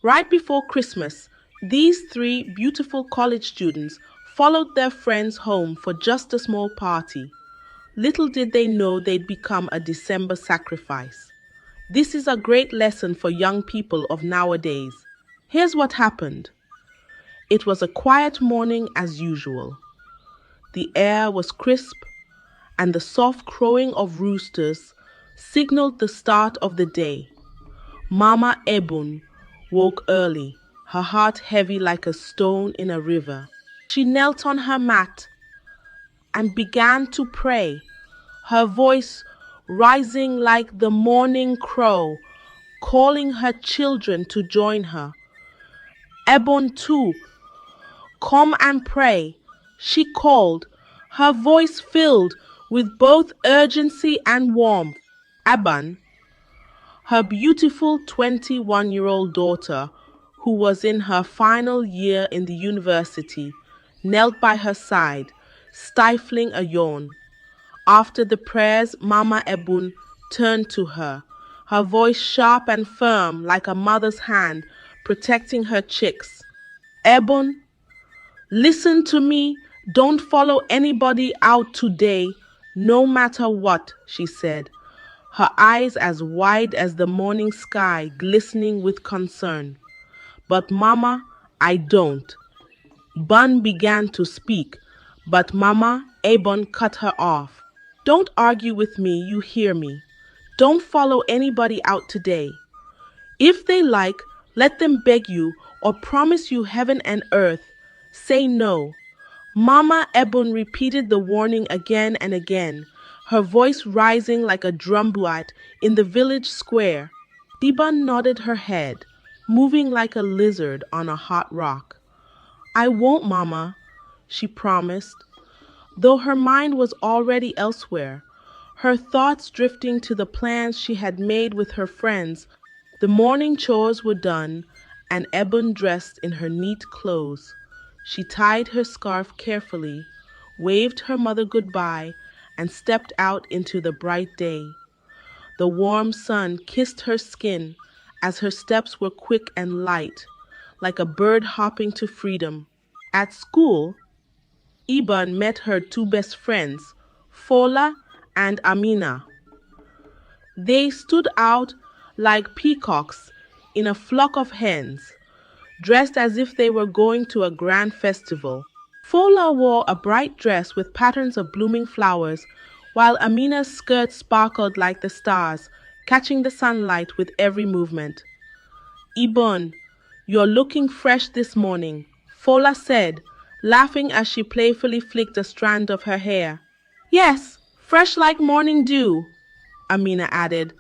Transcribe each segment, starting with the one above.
Right before Christmas, these three beautiful college students followed their friends home for just a small party. Little did they know they'd become a December sacrifice. This is a great lesson for young people of nowadays. Here's what happened. It was a quiet morning as usual. The air was crisp, and the soft crowing of roosters signaled the start of the day. Mama Ebun woke early, her heart heavy like a stone in a river. She knelt on her mat and began to pray, her voice rising like the morning crow, calling her children to join her. Ebon too, come and pray, she called, her voice filled with both urgency and warmth. Aban, her beautiful 21-year-old daughter, who was in her final year in the university, knelt by her side, stifling a yawn. After the prayers, Mama Ebun turned to her voice sharp and firm like a mother's hand protecting her chicks. Ebun, listen to me. Don't follow anybody out today, no matter what, she said, her eyes as wide as the morning sky glistening with concern. But Mama, I don't. Bun began to speak, but Mama Abon cut her off. Don't argue with me, you hear me. Don't follow anybody out today. If they like, let them beg you or promise you heaven and earth. Say no. Mama Ebon repeated the warning again and again, her voice rising like a drumbeat in the village square. Diban nodded her head, moving like a lizard on a hot rock. I won't, Mama, she promised, though her mind was already elsewhere, her thoughts drifting to the plans she had made with her friends. The morning chores were done, and Ebon dressed in her neat clothes. She tied her scarf carefully, waved her mother goodbye, and stepped out into the bright day. The warm sun kissed her skin as her steps were quick and light, like a bird hopping to freedom. At school, Iban met her two best friends, Fola and Amina. They stood out like peacocks in a flock of hens, dressed as if they were going to a grand festival. Fola wore a bright dress with patterns of blooming flowers, while Amina's skirt sparkled like the stars, catching the sunlight with every movement. Ibon, you're looking fresh this morning, Fola said, laughing as she playfully flicked a strand of her hair. Yes, fresh like morning dew, Amina added,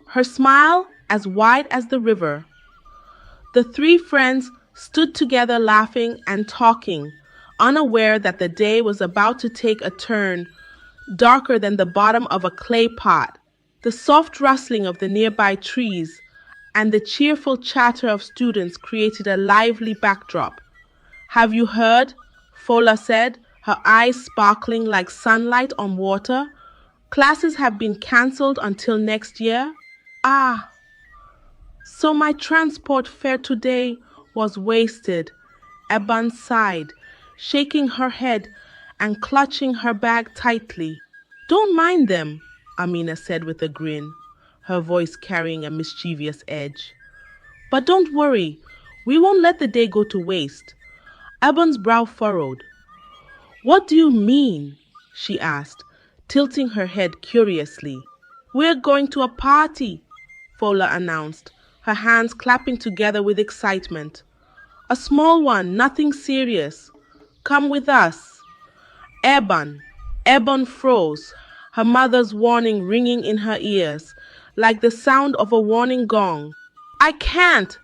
her smile as wide as the river. The three friends stood together laughing and talking, unaware that the day was about to take a turn darker than the bottom of a clay pot. The soft rustling of the nearby trees and the cheerful chatter of students created a lively backdrop. Have you heard? Fola said, her eyes sparkling like sunlight on water. Classes have been cancelled until next year. Ah, so my transport fare today was wasted. Eban sighed, shaking her head and clutching her bag tightly. Don't mind them, Amina said with a grin, her voice carrying a mischievous edge. But don't worry, we won't let the day go to waste. Eban's brow furrowed. What do you mean? She asked, tilting her head curiously. We're going to a party, Fola announced, her hands clapping together with excitement. A small one, nothing serious. Come with us. Ebon froze, her mother's warning ringing in her ears, like the sound of a warning gong. I can't,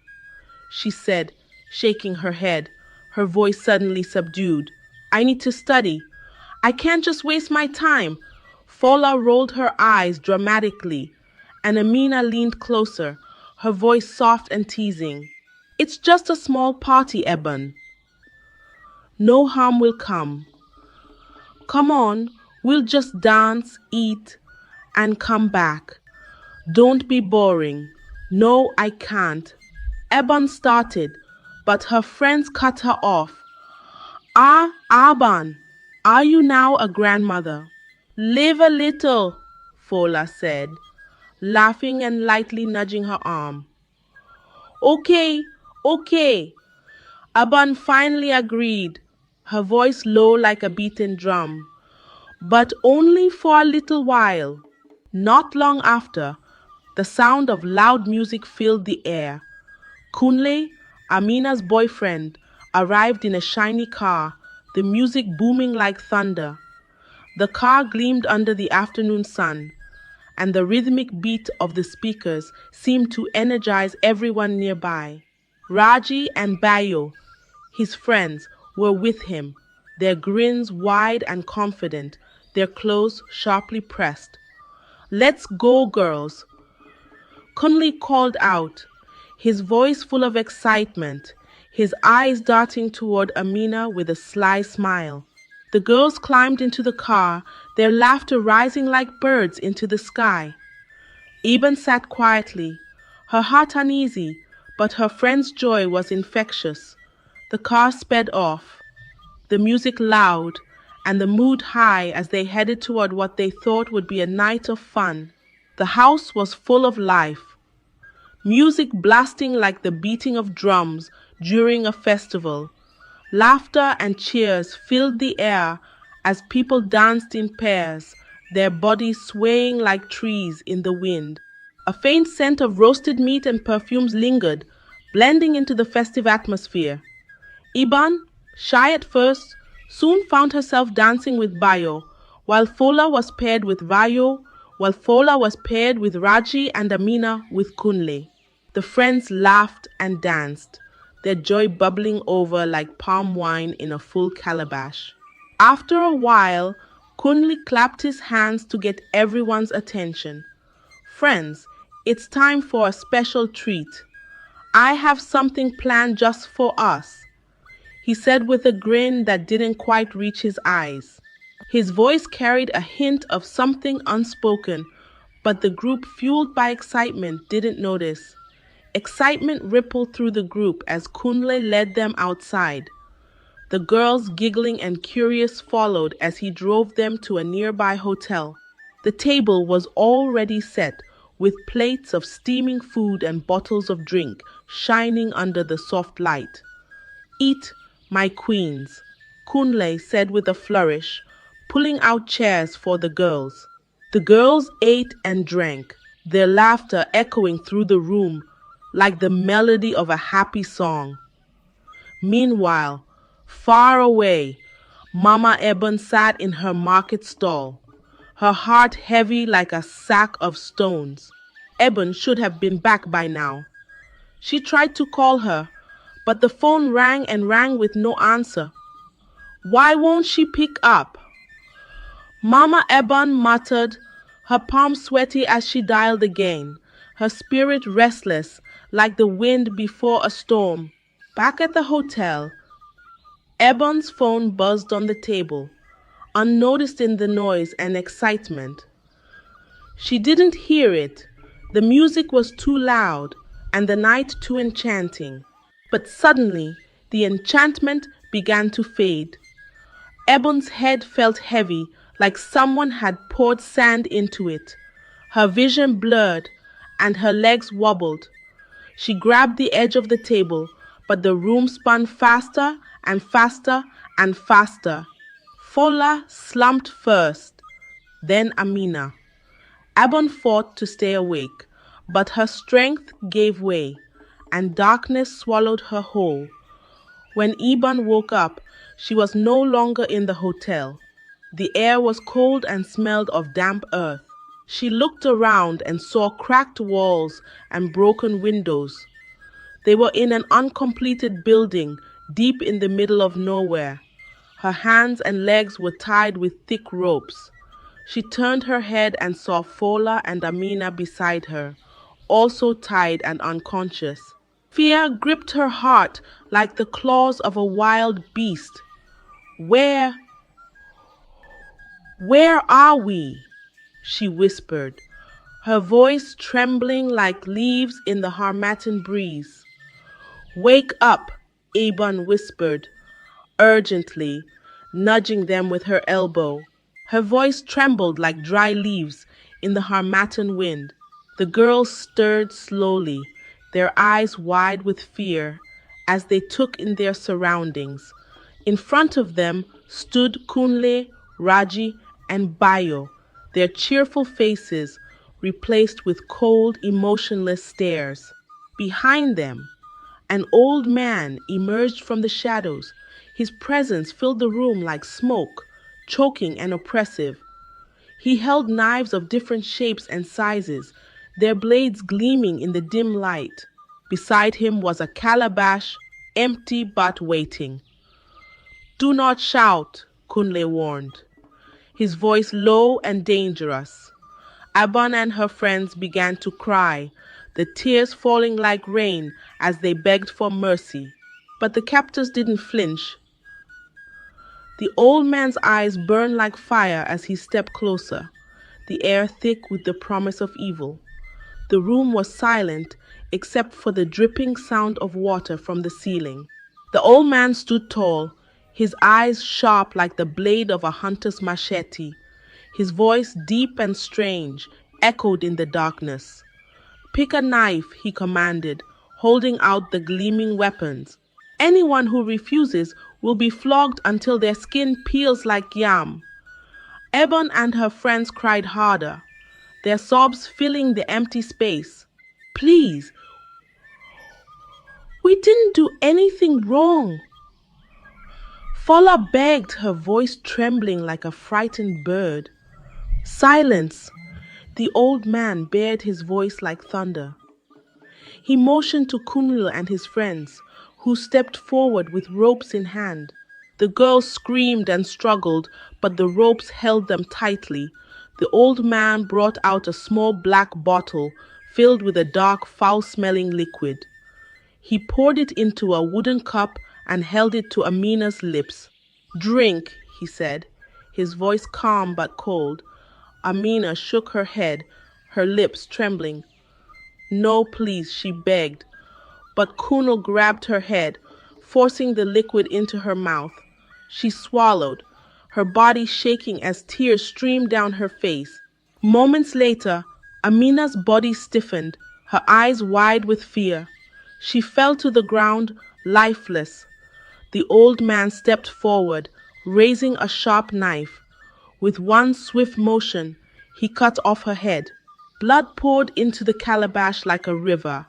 she said, shaking her head, her voice suddenly subdued. I need to study. I can't just waste my time. Fola rolled her eyes dramatically, and Amina leaned closer, her voice soft and teasing. It's just a small party, Eben. No harm will come. Come on, we'll just dance, eat, and come back. Don't be boring. No, I can't. Ebon started, but her friends cut her off. Ah, Aban, are you now a grandmother? Live a little, Fola said, laughing and lightly nudging her arm. Okay, okay. Aban finally agreed, her voice low like a beaten drum. But only for a little while. Not long after, the sound of loud music filled the air. Kunle, Amina's boyfriend, arrived in a shiny car, the music booming like thunder. The car gleamed under the afternoon sun, and the rhythmic beat of the speakers seemed to energize everyone nearby. Raji and Bayo, his friends, were with him, their grins wide and confident, their clothes sharply pressed. Let's go, girls, Kunli called out, his voice full of excitement, his eyes darting toward Amina with a sly smile. The girls climbed into the car, their laughter rising like birds into the sky. Eben sat quietly, her heart uneasy, but her friend's joy was infectious. The car sped off, the music loud, and the mood high as they headed toward what they thought would be a night of fun. The house was full of life, music blasting like the beating of drums during a festival. Laughter and cheers filled the air as people danced in pairs, their bodies swaying like trees in the wind. A faint scent of roasted meat and perfumes lingered, blending into the festive atmosphere. Iban, shy at first, soon found herself dancing with Bayo, while Fola was paired with Raji and Amina with Kunle. The friends laughed and danced, their joy bubbling over like palm wine in a full calabash. After a while, Kunle clapped his hands to get everyone's attention. Friends, it's time for a special treat. I have something planned just for us, he said with a grin that didn't quite reach his eyes. His voice carried a hint of something unspoken, but the group, fueled by excitement, didn't notice. Excitement rippled through the group as Kunle led them outside. The girls, giggling and curious, followed as he drove them to a nearby hotel. The table was already set, with plates of steaming food and bottles of drink shining under the soft light. Eat, my queens, Kunle said with a flourish, pulling out chairs for the girls. The girls ate and drank, their laughter echoing through the room like the melody of a happy song. Meanwhile, far away, Mama Eben sat in her market stall, her heart heavy like a sack of stones. Eben should have been back by now. She tried to call her, but the phone rang and rang with no answer. Why won't she pick up? Mama Eben muttered, her palms sweaty as she dialed again, her spirit restless like the wind before a storm. Back at the hotel, Eben's phone buzzed on the table, unnoticed in the noise and excitement. She didn't hear it. The music was too loud and the night too enchanting. But suddenly, the enchantment began to fade. Eben's head felt heavy, like someone had poured sand into it. Her vision blurred, and her legs wobbled. She grabbed the edge of the table, but the room spun faster and faster and faster. Fola slumped first, then Amina. Abon fought to stay awake, but her strength gave way, and darkness swallowed her whole. When Iban woke up, she was no longer in the hotel. The air was cold and smelled of damp earth. She looked around and saw cracked walls and broken windows. They were in an uncompleted building deep in the middle of nowhere. Her hands and legs were tied with thick ropes. She turned her head and saw Fola and Amina beside her, also tied and unconscious. Fear gripped her heart like the claws of a wild beast. Where are we? She whispered, her voice trembling like leaves in the Harmattan breeze. Wake up, Abon whispered urgently, nudging them with her elbow. Her voice trembled like dry leaves in the Harmattan wind. The girls stirred slowly, their eyes wide with fear, as they took in their surroundings. In front of them stood Kunle, Raji, and Bayo, their cheerful faces replaced with cold, emotionless stares. Behind them, an old man emerged from the shadows. His presence filled the room like smoke, choking and oppressive. He held knives of different shapes and sizes, their blades gleaming in the dim light. Beside him was a calabash, empty but waiting. Do not shout, Kunle warned, his voice low and dangerous. Aban and her friends began to cry, the tears falling like rain as they begged for mercy. But the captors didn't flinch. The old man's eyes burned like fire as he stepped closer, the air thick with the promise of evil. The room was silent except for the dripping sound of water from the ceiling. The old man stood tall, his eyes sharp like the blade of a hunter's machete. His voice, deep and strange, echoed in the darkness. Pick a knife, he commanded, holding out the gleaming weapons. Anyone who refuses will be flogged until their skin peels like yam. Ebon and her friends cried harder, their sobs filling the empty space. Please, we didn't do anything wrong. Fola begged, her voice trembling like a frightened bird. Silence! The old man bared his voice like thunder. He motioned to Kunil and his friends, who stepped forward with ropes in hand. The girls screamed and struggled, but the ropes held them tightly. The old man brought out a small black bottle filled with a dark, foul-smelling liquid. He poured it into a wooden cup and held it to Amina's lips. Drink, he said, his voice calm but cold. Amina shook her head, her lips trembling. No, please, she begged. But Kunal grabbed her head, forcing the liquid into her mouth. She swallowed, her body shaking as tears streamed down her face. Moments later, Amina's body stiffened, her eyes wide with fear. She fell to the ground, lifeless. The old man stepped forward, raising a sharp knife. With one swift motion, he cut off her head. Blood poured into the calabash like a river,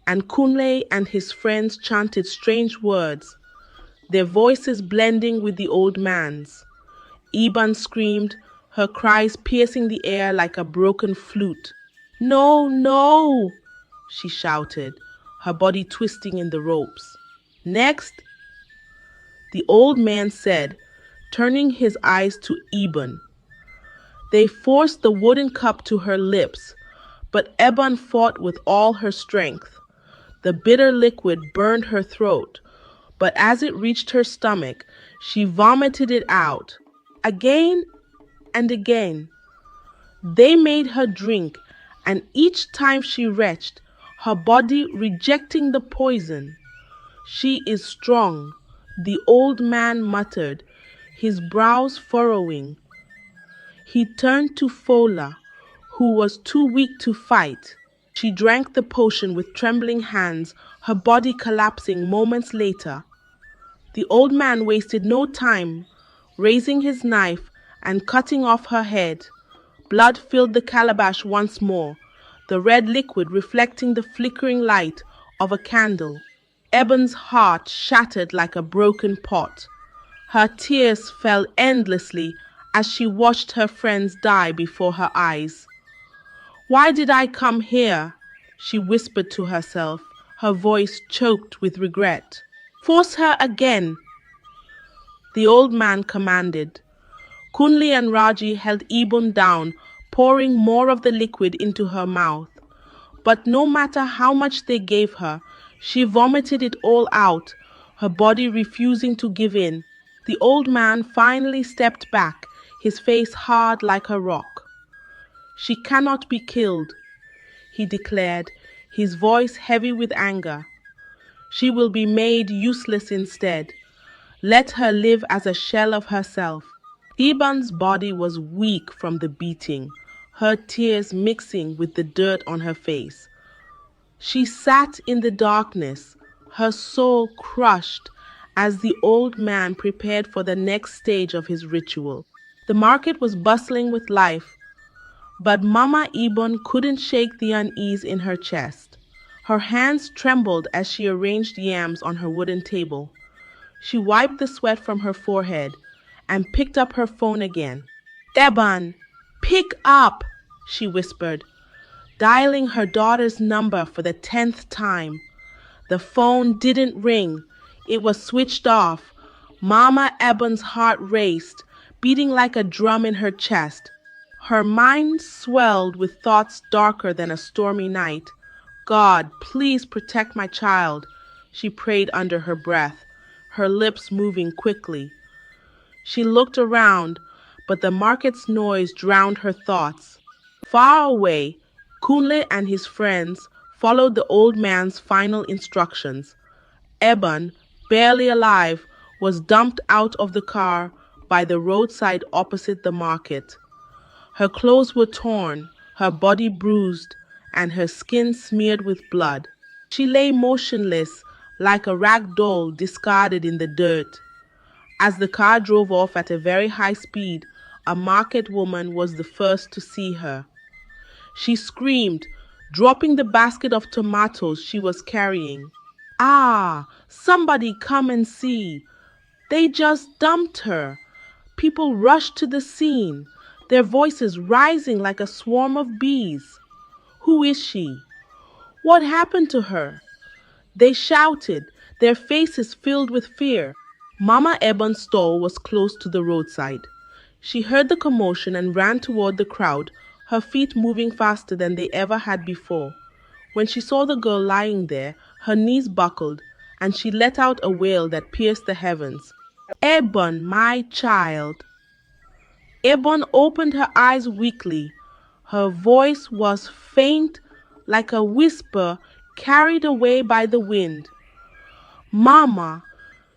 and Kunle and his friends chanted strange words, their voices blending with the old man's. Iban screamed, her cries piercing the air like a broken flute. No, no, she shouted, her body twisting in the ropes. Next, the old man said, turning his eyes to Eben. They forced the wooden cup to her lips, but Eben fought with all her strength. The bitter liquid burned her throat, but as it reached her stomach, she vomited it out. Again and again. They made her drink, and each time she retched, her body rejecting the poison. She is strong, the old man muttered, his brows furrowing. He turned to Fola, who was too weak to fight. She drank the potion with trembling hands, her body collapsing moments later. The old man wasted no time, raising his knife and cutting off her head. Blood filled the calabash once more, the red liquid reflecting the flickering light of a candle. Eben's heart shattered like a broken pot. Her tears fell endlessly as she watched her friends die before her eyes. Why did I come here? She whispered to herself, her voice choked with regret. Force her again, the old man commanded. Kunli and Raji held Ibun down, pouring more of the liquid into her mouth. But no matter how much they gave her, she vomited it all out, her body refusing to give in. The old man finally stepped back, his face hard like a rock. She cannot be killed, he declared, his voice heavy with anger. She will be made useless instead. Let her live as a shell of herself. Eban's body was weak from the beating, her tears mixing with the dirt on her face. She sat in the darkness, her soul crushed as the old man prepared for the next stage of his ritual. The market was bustling with life, but Mama Ebon couldn't shake the unease in her chest. Her hands trembled as she arranged yams on her wooden table. She wiped the sweat from her forehead and picked up her phone again. Ebon, pick up, she whispered, dialing her daughter's number for the 10th time. The phone didn't ring. It was switched off. Mama Ebon's heart raced, beating like a drum in her chest. Her mind swelled with thoughts darker than a stormy night. God, please protect my child, she prayed under her breath, her lips moving quickly. She looked around, but the market's noise drowned her thoughts. Far away, Kunle and his friends followed the old man's final instructions. Ebon, barely alive, was dumped out of the car by the roadside opposite the market. Her clothes were torn, her body bruised, and her skin smeared with blood. She lay motionless, like a rag doll discarded in the dirt. As the car drove off at a very high speed, a market woman was the first to see her. She screamed, dropping the basket of tomatoes she was carrying. Ah, somebody come and see. They just dumped her. People rushed to the scene, their voices rising like a swarm of bees. Who is she? What happened to her? They shouted, their faces filled with fear. Mama Ebon's stall was close to the roadside. She heard the commotion and ran toward the crowd, her feet moving faster than they ever had before. When she saw the girl lying there, her knees buckled, and she let out a wail that pierced the heavens. Ebon, my child. Ebon opened her eyes weakly. Her voice was faint, like a whisper carried away by the wind. Mama,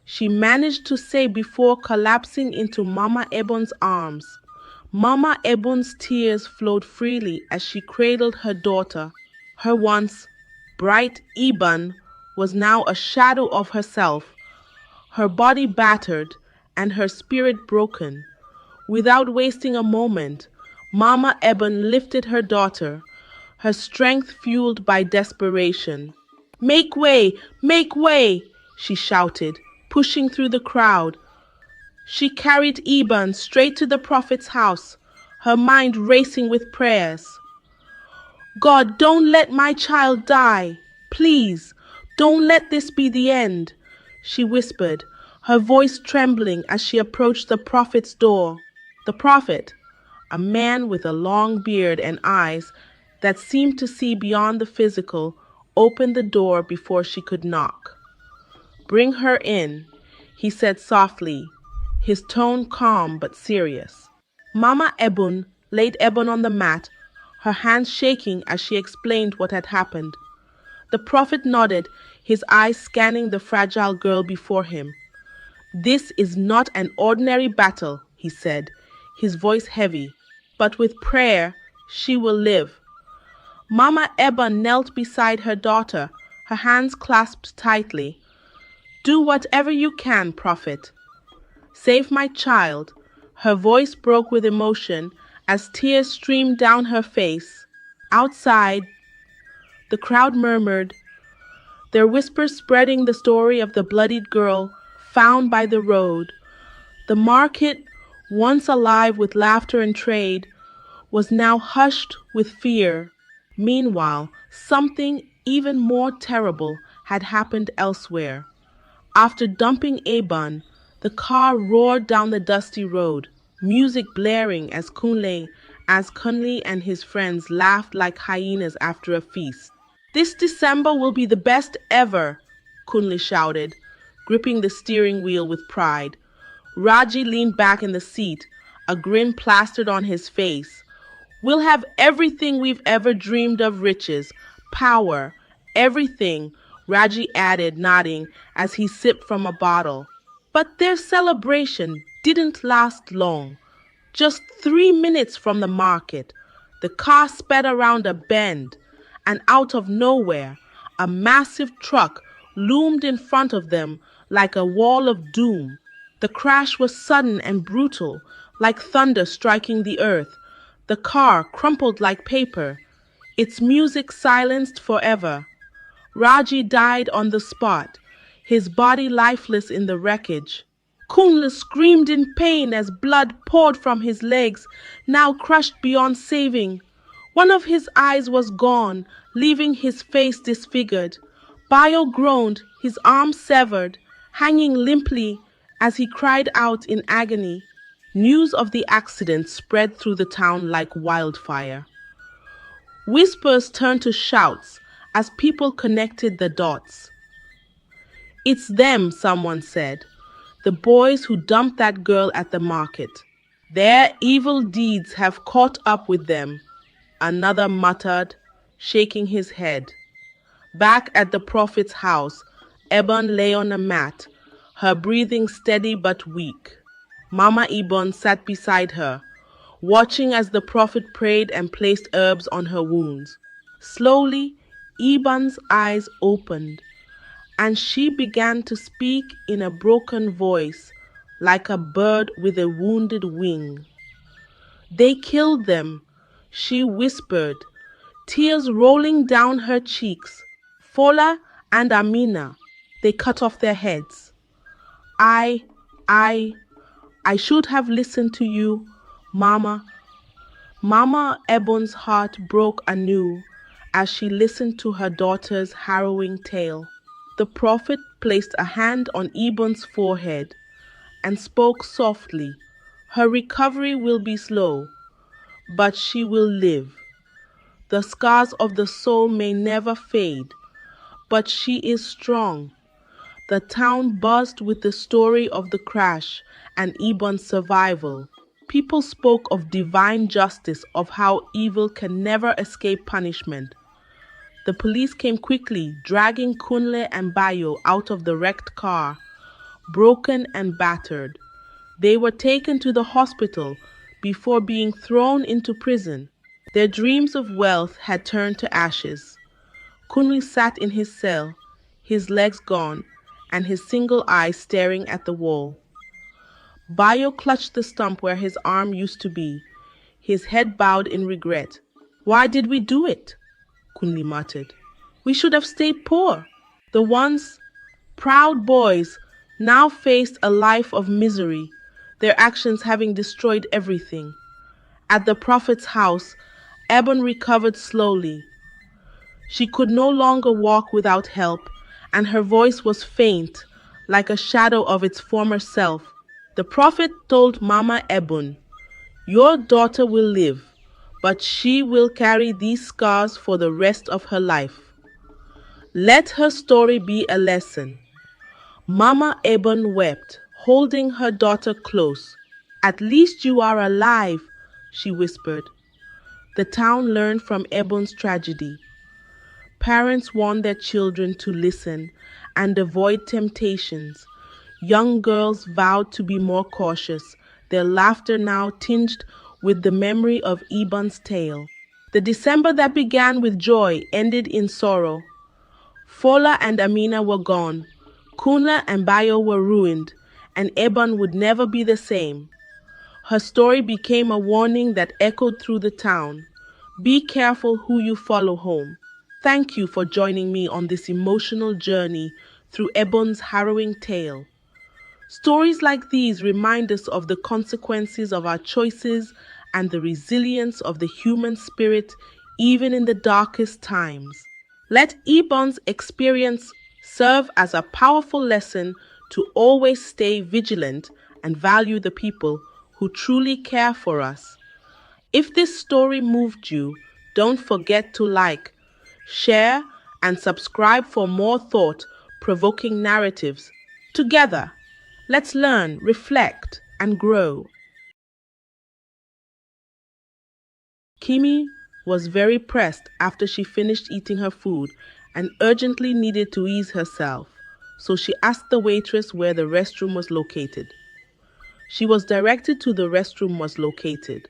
she managed to say before collapsing into Mama Ebon's arms. Mama Ebon's tears flowed freely as she cradled her daughter. Her once bright Ebon was now a shadow of herself, her body battered and her spirit broken. Without wasting a moment, Mama Ebon lifted her daughter, her strength fueled by desperation. Make way, she shouted, pushing through the crowd. She carried Ebon straight to the prophet's house, her mind racing with prayers. God, don't let my child die. Please, don't let this be the end, she whispered, her voice trembling as she approached the prophet's door. The prophet, a man with a long beard and eyes that seemed to see beyond the physical, opened the door before she could knock. Bring her in, he said softly, his tone calm but serious. Mama Ebon laid Ebon on the mat, her hands shaking as she explained what had happened. The prophet nodded, his eyes scanning the fragile girl before him. This is not an ordinary battle, he said, his voice heavy, but with prayer she will live. Mama Ebon knelt beside her daughter, her hands clasped tightly. Do whatever you can, prophet. Save my child. Her voice broke with emotion as tears streamed down her face. Outside, the crowd murmured, their whispers spreading the story of the bloodied girl found by the road. The market, once alive with laughter and trade, was now hushed with fear. Meanwhile, something even more terrible had happened elsewhere. After dumping Ebon, the car roared down the dusty road, music blaring as Kunle and his friends laughed like hyenas after a feast. This December will be the best ever, Kunle shouted, gripping the steering wheel with pride. Raji leaned back in the seat, a grin plastered on his face. We'll have everything we've ever dreamed of, riches, power, everything, Raji added, nodding as he sipped from a bottle. But their celebration didn't last long. Just 3 minutes from the market, the car sped around a bend, and out of nowhere, a massive truck loomed in front of them like a wall of doom. The crash was sudden and brutal, like thunder striking the earth. The car crumpled like paper, its music silenced forever. Raji died on the spot, his body lifeless in the wreckage. Kunle screamed in pain as blood poured from his legs, now crushed beyond saving. One of his eyes was gone, leaving his face disfigured. Bayo groaned, his arm severed, hanging limply as he cried out in agony. News of the accident spread through the town like wildfire. Whispers turned to shouts as people connected the dots. "It's them," someone said. "The boys who dumped that girl at the market. Their evil deeds have caught up with them," another muttered, shaking his head. Back at the prophet's house, Ebon lay on a mat, her breathing steady but weak. Mama Ebon sat beside her, watching as the prophet prayed and placed herbs on her wounds. Slowly, Ebon's eyes opened, and she began to speak in a broken voice, like a bird with a wounded wing. "They killed them," she whispered, tears rolling down her cheeks. "Fola and Amina, they cut off their heads. I, I, I should have listened to you, Mama." Mama Ebon's heart broke anew as she listened to her daughter's harrowing tale. The prophet placed a hand on Ebon's forehead and spoke softly. "Her recovery will be slow, but she will live. The scars of the soul may never fade, but she is strong." The town buzzed with the story of the crash and Ebon's survival. People spoke of divine justice, of how evil can never escape punishment. The police came quickly, dragging Kunle and Bayo out of the wrecked car, broken and battered. They were taken to the hospital before being thrown into prison. Their dreams of wealth had turned to ashes. Kunle sat in his cell, his legs gone, and his single eye staring at the wall. Bayo clutched the stump where his arm used to be, his head bowed in regret. "Why did we do it?" Kunle muttered. "We should have stayed poor." The once proud boys now faced a life of misery, their actions having destroyed everything. At the prophet's house, Ebon recovered slowly. She could no longer walk without help, and her voice was faint, like a shadow of its former self. The prophet told Mama Ebon, "Your daughter will live, but she will carry these scars for the rest of her life. Let her story be a lesson." Mama Ebon wept, holding her daughter close. "At least you are alive," she whispered. The town learned from Ebon's tragedy. Parents warned their children to listen and avoid temptations. Young girls vowed to be more cautious, their laughter now tinged with the memory of Ebon's tale. The December that began with joy ended in sorrow. Fola and Amina were gone, Kunla and Bayo were ruined, and Ebon would never be the same. Her story became a warning that echoed through the town. Be careful who you follow home. Thank you for joining me on this emotional journey through Ebon's harrowing tale. Stories like these remind us of the consequences of our choices and the resilience of the human spirit even in the darkest times. Let Ebon's experience serve as a powerful lesson to always stay vigilant and value the people who truly care for us. If this story moved you, don't forget to like, share, and subscribe for more thought-provoking narratives. Together, let's learn, reflect, and grow. Kimi was very pressed after she finished eating her food and urgently needed to ease herself, so she asked the waitress where the restroom was located. She was directed to the restroom was located.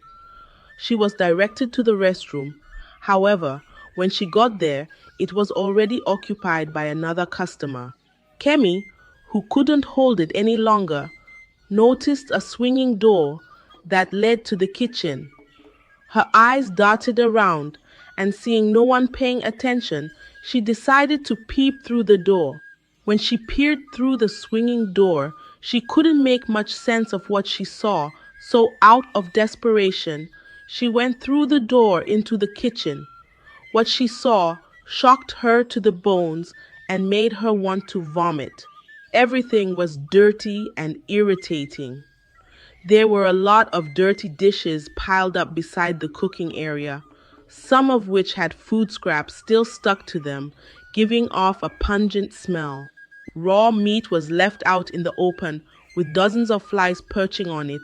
She was directed to the restroom. However, when she got there, it was already occupied by another customer. Kemi, who couldn't hold it any longer, noticed a swinging door that led to the kitchen. Her eyes darted around, and seeing no one paying attention, she decided to peep through the door. When she peered through the swinging door, she couldn't make much sense of what she saw, so out of desperation, she went through the door into the kitchen. What she saw shocked her to the bones and made her want to vomit. Everything was dirty and irritating. There were a lot of dirty dishes piled up beside the cooking area, some of which had food scraps still stuck to them, giving off a pungent smell. Raw meat was left out in the open, with dozens of flies perching on it,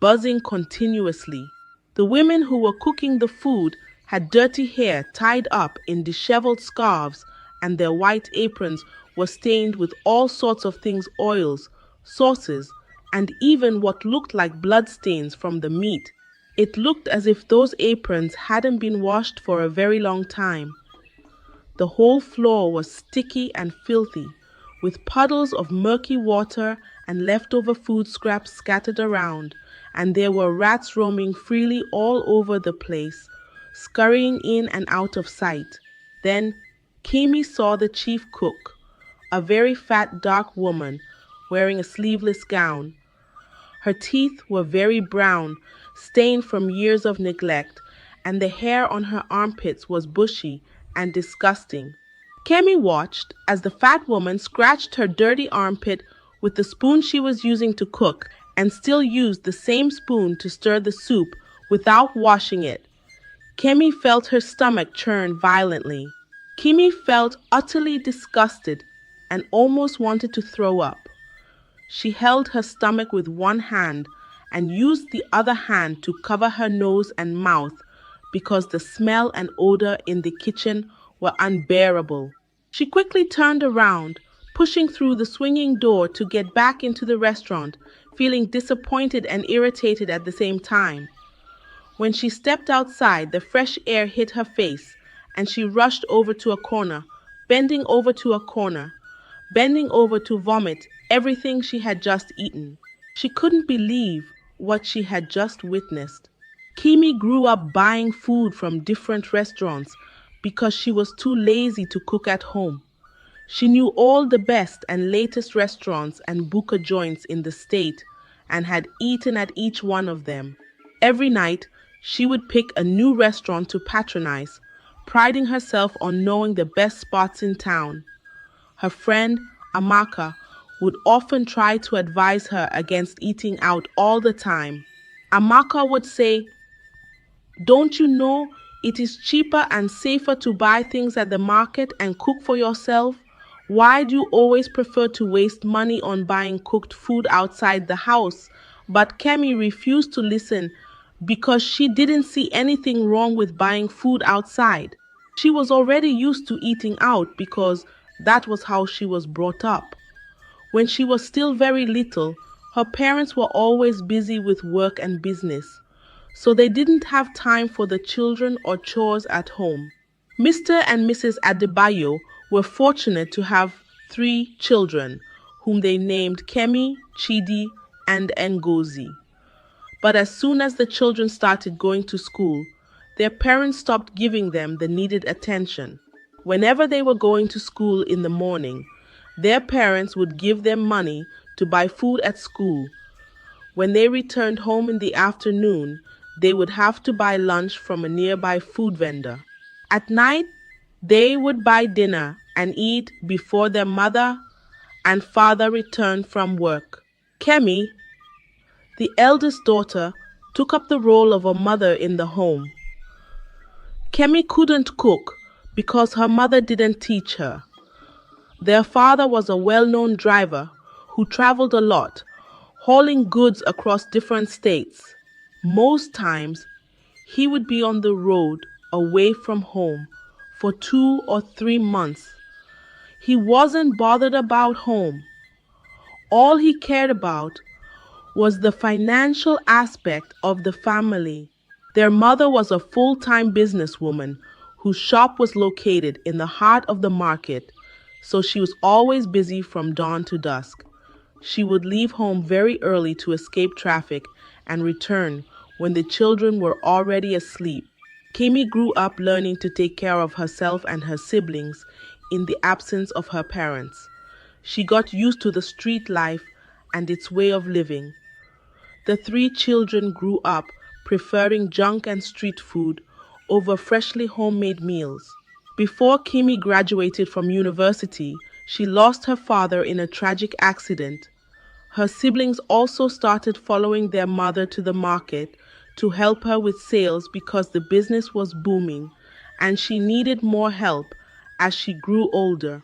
buzzing continuously. The women who were cooking the food had dirty hair tied up in disheveled scarves, and their white aprons were stained with all sorts of things, oils, sauces, and even what looked like bloodstains from the meat. It looked as if those aprons hadn't been washed for a very long time. The whole floor was sticky and filthy, with puddles of murky water and leftover food scraps scattered around, and there were rats roaming freely all over the place, scurrying in and out of sight. Then Kimi saw the chief cook, a very fat dark woman wearing a sleeveless gown. Her teeth were very brown, stained from years of neglect, and the hair on her armpits was bushy and disgusting. Kemi watched as the fat woman scratched her dirty armpit with the spoon she was using to cook and still used the same spoon to stir the soup without washing it. Kemi felt her stomach churn violently. Kimi felt utterly disgusted and almost wanted to throw up. She held her stomach with one hand and used the other hand to cover her nose and mouth because the smell and odor in the kitchen were unbearable. She quickly turned around, pushing through the swinging door to get back into the restaurant, feeling disappointed and irritated at the same time. When she stepped outside, the fresh air hit her face, and she rushed over to a corner, bending over to a corner, bending over to vomit everything she had just eaten. She couldn't believe what she had just witnessed. Kimi grew up buying food from different restaurants because she was too lazy to cook at home. She knew all the best and latest restaurants and buka joints in the state and had eaten at each one of them. Every night, she would pick a new restaurant to patronize, priding herself on knowing the best spots in town. Her friend, Amaka, would often try to advise her against eating out all the time. Amaka would say, "Don't you know it is cheaper and safer to buy things at the market and cook for yourself? Why do you always prefer to waste money on buying cooked food outside the house?" But Kemi refused to listen because she didn't see anything wrong with buying food outside. She was already used to eating out because that was how she was brought up. When she was still very little, her parents were always busy with work and business, so they didn't have time for the children or chores at home. Mr. and Mrs. Adebayo were fortunate to have 3 children, whom they named Kemi, Chidi, and Ngozi. But as soon as the children started going to school, their parents stopped giving them the needed attention. Whenever they were going to school in the morning, their parents would give them money to buy food at school. When they returned home in the afternoon, they would have to buy lunch from a nearby food vendor. At night, they would buy dinner and eat before their mother and father returned from work. Kemi, the eldest daughter, took up the role of a mother in the home. Kemi couldn't cook because her mother didn't teach her. Their father was a well-known driver who traveled a lot, hauling goods across different states. Most times, he would be on the road away from home for 2 or 3 months He wasn't bothered about home. All he cared about was the financial aspect of the family. Their mother was a full-time businesswoman whose shop was located in the heart of the market, so she was always busy from dawn to dusk. She would leave home very early to escape traffic and return when the children were already asleep. Kami grew up learning to take care of herself and her siblings in the absence of her parents. She got used to the street life and its way of living. The three children grew up preferring junk and street food over freshly homemade meals. Before Kimi graduated from university, she lost her father in a tragic accident. Her siblings also started following their mother to the market to help her with sales because the business was booming and she needed more help as she grew older.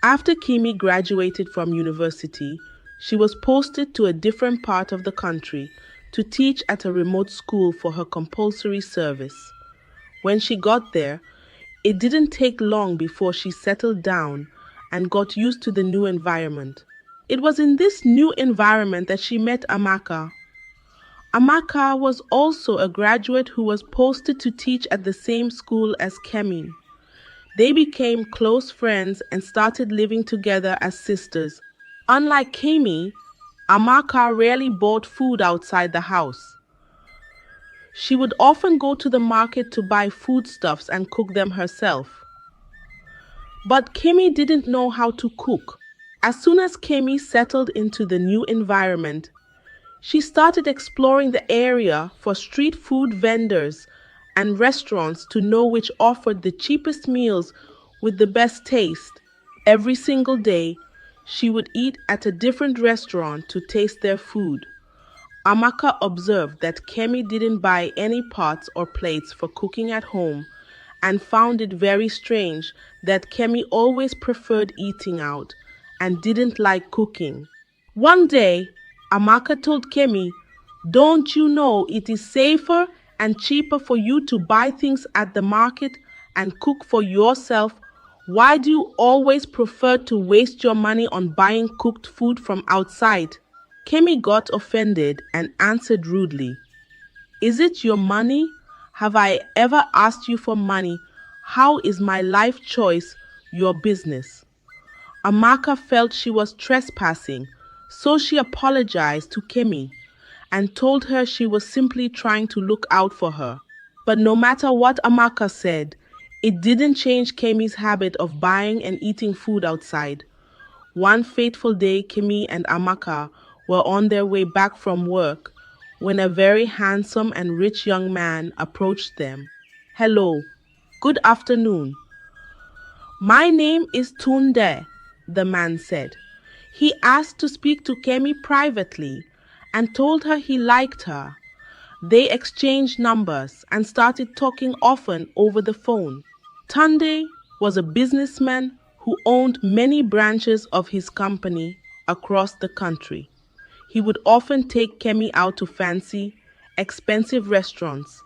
After Kimi graduated from university, she was posted to a different part of the country to teach at a remote school for her compulsory service. When she got there, it didn't take long before she settled down and got used to the new environment. It was in this new environment that she met Amaka. Amaka was also a graduate who was posted to teach at the same school as Kemi. They became close friends and started living together as sisters. Unlike Kemi, Amaka rarely bought food outside the house. She would often go to the market to buy foodstuffs and cook them herself. But Kemi didn't know how to cook. As soon as Kemi settled into the new environment, she started exploring the area for street food vendors and restaurants to know which offered the cheapest meals with the best taste. Every single day, she would eat at a different restaurant to taste their food. Amaka observed that Kemi didn't buy any pots or plates for cooking at home and found it very strange that Kemi always preferred eating out and didn't like cooking. One day, Amaka told Kemi, "Don't you know it is safer and cheaper for you to buy things at the market and cook for yourself? Why do you always prefer to waste your money on buying cooked food from outside?" Kemi got offended and answered rudely, "Is it your money? Have I ever asked you for money? How is my life choice your business?" Amaka felt she was trespassing, so she apologized to Kemi and told her she was simply trying to look out for her. But no matter what Amaka said, it didn't change Kemi's habit of buying and eating food outside. One fateful day, Kemi and Amaka were on their way back from work when a very handsome and rich young man approached them. "Hello, good afternoon. My name is Tunde," the man said. He asked to speak to Kemi privately and told her he liked her. They exchanged numbers and started talking often over the phone. Tunde was a businessman who owned many branches of his company across the country. He would often take Kemi out to fancy, expensive restaurants,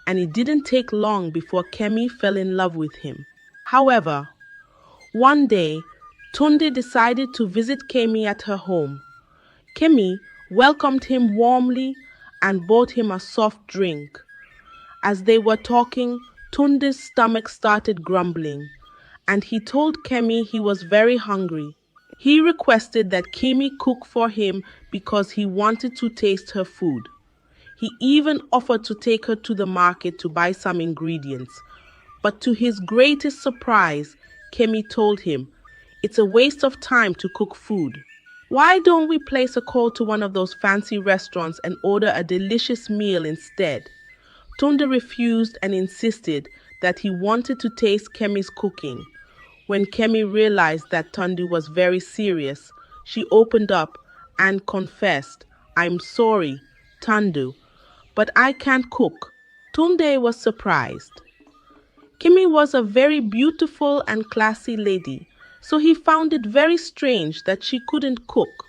and it didn't take long before Kemi fell in love with him. However, one day, Tunde decided to visit Kemi at her home. Kemi welcomed him warmly and bought him a soft drink. As they were talking, Tunde's stomach started grumbling, and he told Kemi he was very hungry. He requested that Kemi cook for him because he wanted to taste her food. He even offered to take her to the market to buy some ingredients. But to his greatest surprise, Kemi told him, "It's a waste of time to cook food. Why don't we place a call to one of those fancy restaurants and order a delicious meal instead?" Tunde refused and insisted that he wanted to taste Kemi's cooking. When Kemi realized that Tunde was very serious, she opened up and confessed, "I'm sorry, Tunde, but I can't cook." Tunde was surprised. Kimi was a very beautiful and classy lady, so he found it very strange that she couldn't cook.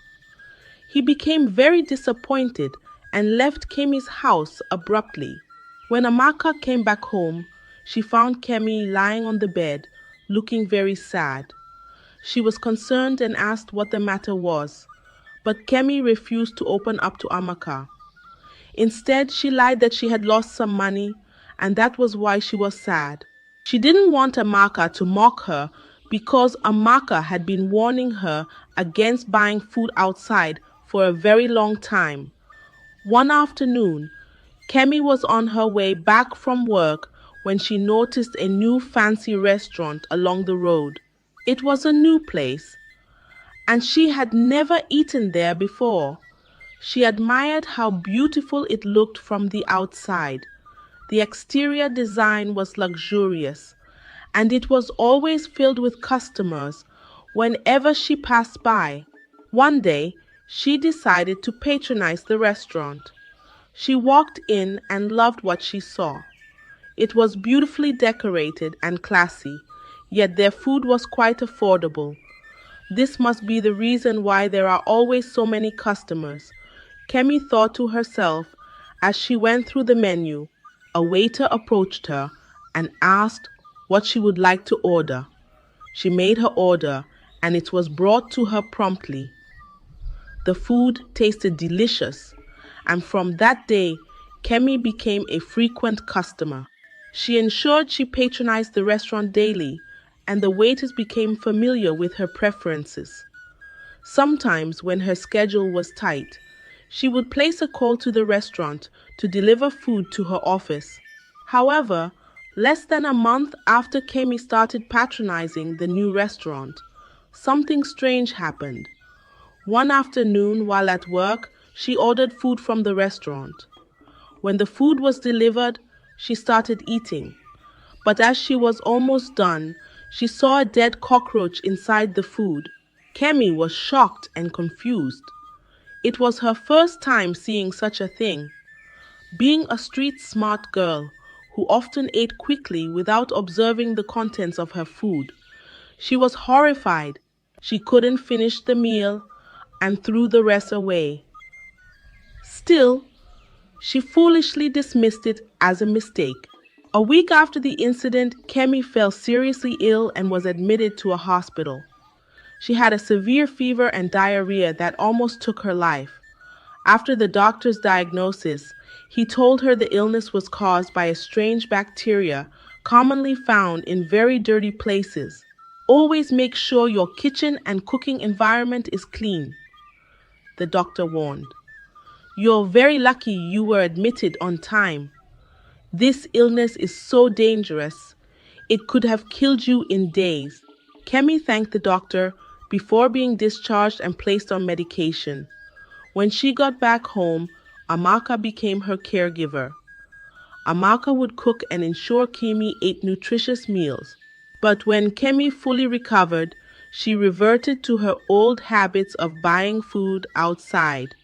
He became very disappointed and left Kemi's house abruptly. When Amaka came back home, she found Kemi lying on the bed, looking very sad. She was concerned and asked what the matter was, but Kemi refused to open up to Amaka. Instead, she lied that she had lost some money, and that was why she was sad. She didn't want Amaka to mock her because Amaka had been warning her against buying food outside for a very long time. One afternoon, Kemi was on her way back from work when she noticed a new fancy restaurant along the road. It was a new place, and she had never eaten there before. She admired how beautiful it looked from the outside. The exterior design was luxurious, and it was always filled with customers whenever she passed by. One day, she decided to patronize the restaurant. She walked in and loved what she saw. It was beautifully decorated and classy, yet their food was quite affordable. This must be the reason why there are always so many customers, Kemi thought to herself as she went through the menu. A waiter approached her and asked what she would like to order. She made her order and it was brought to her promptly. The food tasted delicious, and from that day, Kemi became a frequent customer. She ensured she patronized the restaurant daily, and the waiters became familiar with her preferences. Sometimes, when her schedule was tight, she would place a call to the restaurant to deliver food to her office. However, less than a month after Kemi started patronizing the new restaurant, something strange happened. One afternoon, while at work, she ordered food from the restaurant. When the food was delivered, she started eating. But as she was almost done, she saw a dead cockroach inside the food. Kemi was shocked and confused. It was her first time seeing such a thing. Being a street-smart girl who often ate quickly without observing the contents of her food, she was horrified. She couldn't finish the meal and threw the rest away. Still, she foolishly dismissed it as a mistake. A week after the incident, Kemi fell seriously ill and was admitted to a hospital. She had a severe fever and diarrhea that almost took her life. After the doctor's diagnosis, he told her the illness was caused by a strange bacteria commonly found in very dirty places. Always make sure your kitchen and cooking environment is clean, the doctor warned. You're very lucky you were admitted on time. This illness is so dangerous, it could have killed you in days. Kemi thanked the doctor before being discharged and placed on medication. When she got back home, Amaka became her caregiver. Amaka would cook and ensure Kemi ate nutritious meals. But when Kemi fully recovered, she reverted to her old habits of buying food outside.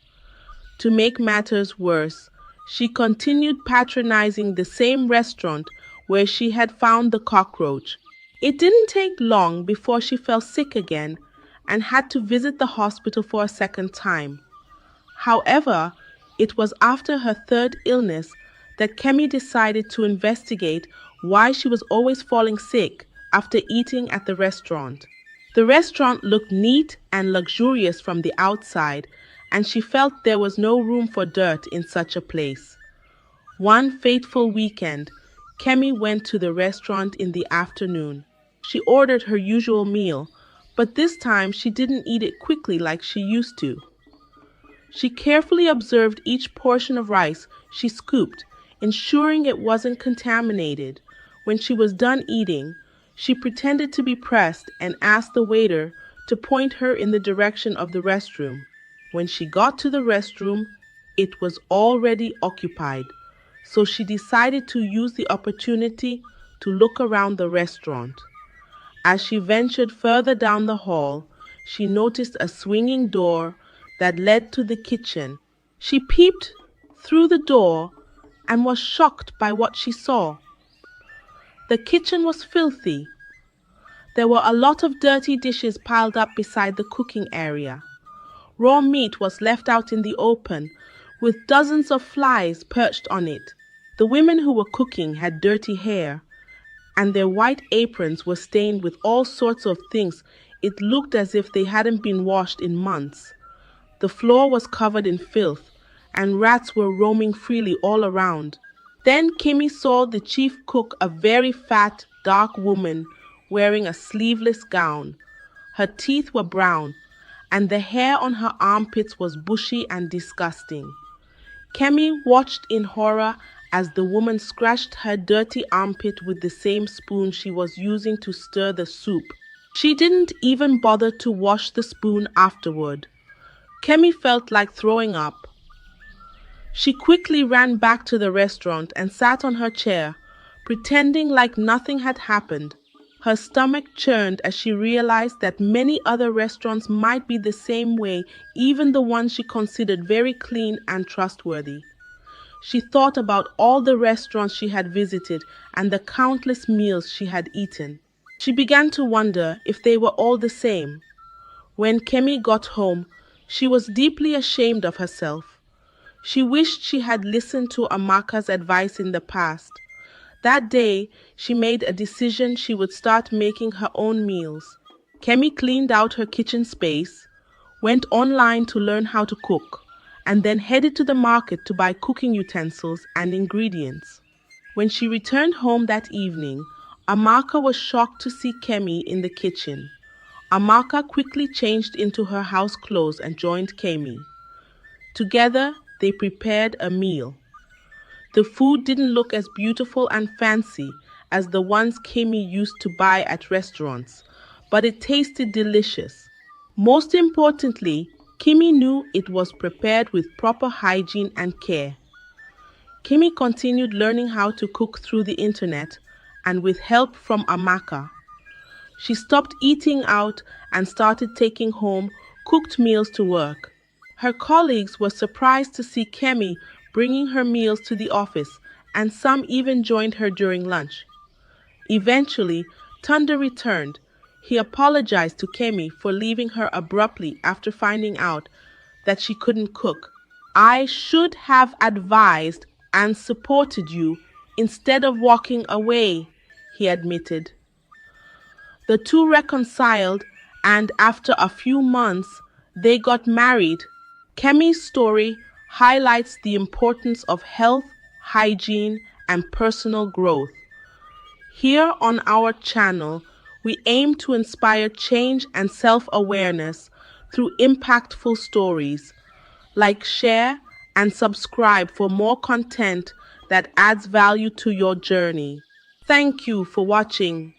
To make matters worse, she continued patronizing the same restaurant where she had found the cockroach. It didn't take long before she fell sick again and had to visit the hospital for a second time. However, it was after her third illness that Kemi decided to investigate why she was always falling sick after eating at the restaurant. The restaurant looked neat and luxurious from the outside, and she felt there was no room for dirt in such a place. One fateful weekend, Kemi went to the restaurant in the afternoon. She ordered her usual meal, but this time she didn't eat it quickly like she used to. She carefully observed each portion of rice she scooped, ensuring it wasn't contaminated. When she was done eating, she pretended to be pressed and asked the waiter to point her in the direction of the restroom. When she got to the restroom, it was already occupied, so she decided to use the opportunity to look around the restaurant. As she ventured further down the hall, she noticed a swinging door that led to the kitchen. She peeped through the door and was shocked by what she saw. The kitchen was filthy. There were a lot of dirty dishes piled up beside the cooking area. Raw meat was left out in the open, with dozens of flies perched on it. The women who were cooking had dirty hair, and their white aprons were stained with all sorts of things, It looked as if they hadn't been washed in months. The floor was covered in filth, and rats were roaming freely all around. Then Kimmy saw the chief cook, a very fat, dark woman wearing a sleeveless gown. Her teeth were brown, and the hair on her armpits was bushy and disgusting. Kemi watched in horror as the woman scratched her dirty armpit with the same spoon she was using to stir the soup. She didn't even bother to wash the spoon afterward. Kemi felt like throwing up. She quickly ran back to the restaurant and sat on her chair, pretending like nothing had happened. Her stomach churned as she realized that many other restaurants might be the same way, even the ones she considered very clean and trustworthy. She thought about all the restaurants she had visited and the countless meals she had eaten. She began to wonder if they were all the same. When Kemi got home, she was deeply ashamed of herself. She wished she had listened to Amaka's advice in the past. That day, she made a decision she would start making her own meals. Kemi cleaned out her kitchen space, went online to learn how to cook, and then headed to the market to buy cooking utensils and ingredients. When she returned home that evening, Amaka was shocked to see Kemi in the kitchen. Amaka quickly changed into her house clothes and joined Kemi. Together, they prepared a meal. The food didn't look as beautiful and fancy as the ones Kemi used to buy at restaurants, but it tasted delicious. Most importantly, Kimi knew it was prepared with proper hygiene and care. Kimi continued learning how to cook through the internet and with help from Amaka. She stopped eating out and started taking home cooked meals to work. Her colleagues were surprised to see Kemi bringing her meals to the office, and some even joined her during lunch. Eventually, Thunder returned. He apologized to Kemi for leaving her abruptly after finding out that she couldn't cook. I should have advised and supported you instead of walking away, he admitted. The two reconciled, and after a few months, they got married. Kemi's story highlights the importance of health, hygiene, and personal growth. Here on our channel, we aim to inspire change and self-awareness through impactful stories. Like, share, and subscribe for more content that adds value to your journey. Thank you for watching.